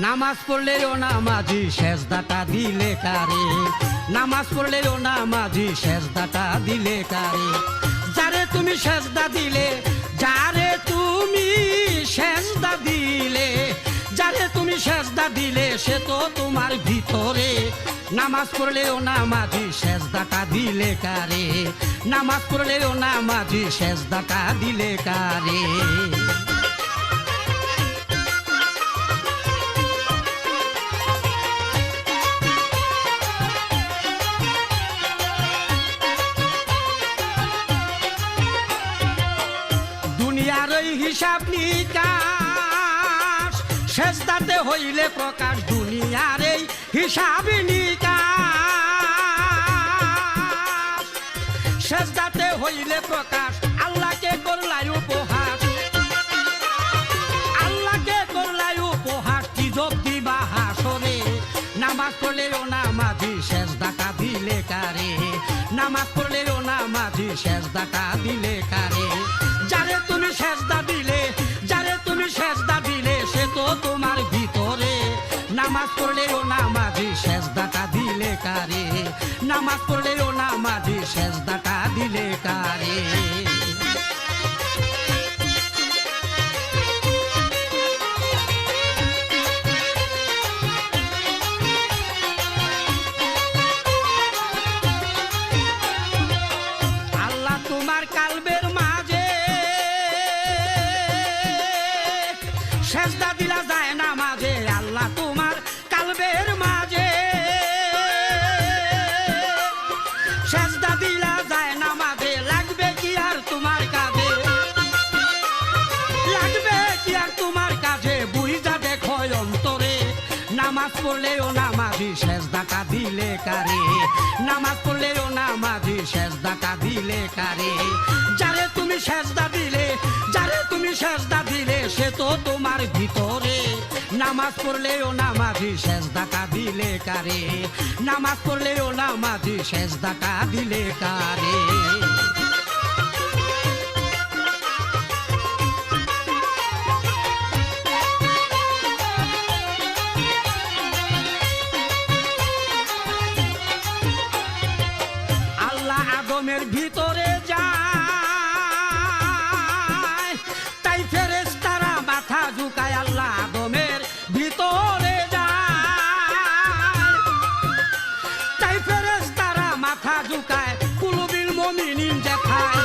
নামাজ পড়লেও নামাজি সেজদাটা দিলে কারে, নামাজ পড়লেও নামাজি সেজদাটা দিলে কারে। যারে তুমি সেজদা দিলে, যারে তুমি সেজদা দিলে, যারে তুমি সেজদা দিলে সে তো তোমার ভিতরে। নামাজ পড়লেও নামাজি সেজদাটা দিলে কারে, নামাজ পড়লেও নামাজি সেজদাটা দিলে কারে। দুনিয়ার ওই হিসাব নিকাশ সেজদাতে হইলে প্রকাশ, দুনিয়ার এই হিসাব নিকাশ সেজদাতে হইলে প্রকাশ। আল্লাহকে করলাই উপহাস, আল্লাহকে করলাই উপহাস, কি যোগ দিবা হাসরে। নামাজ পড়লেও নামাজি সেজদাটা দিলে কারে, নামাজ পড়লেও নামাজি সেজদাটা দিলে কারে। যারে তুমি সেজদা দিলে, যারে তুমি সেজদা দিলে সে তো তোমার ভিতরে। নামাজ পড়লেও নামাজি সেজদাটা দিলে কারে, নামাজ পড়লেও নামাজি সেজদাটা দিলে কারে। আল্লাহ তোমার কালবের মাঝে সেজদা দিলা যায় না মাঝে, আল্লাহ তোমার কালবের মাঝে সেজদা দিলা যায় না মাঝে। লাগবে কি আর তোমার কাজে, লাগবে কি আর তোমার কাজে, বুঝা দেখো অন্তরে। নামাজ পড়লেও নামাজি সেজদাটা দিলে কারে, নামাজ পড়লেও নামাজি সেজদাটা দিলে কারে। যারে তুমি সেজদা দিলে, যারে তুমি সেজদা দিলে সে তো তোমার ভিতরে। নামাজ পড়লেও নামাজি সেজদাটা দিলে কারে, নামাজ পড়লেও নামাজি সেজদাটা দিলে কারে। আল্লাহ আদমের ভিতরে যায়, তাই ফেরেশতারা মাথা ঝুঁকায়। আল্লাহ আদমের ভিতরে যায়, তাই ফেরেশতারা মাথা ঝুঁকায়। কুলুবিল মুমিনিন দেখায়,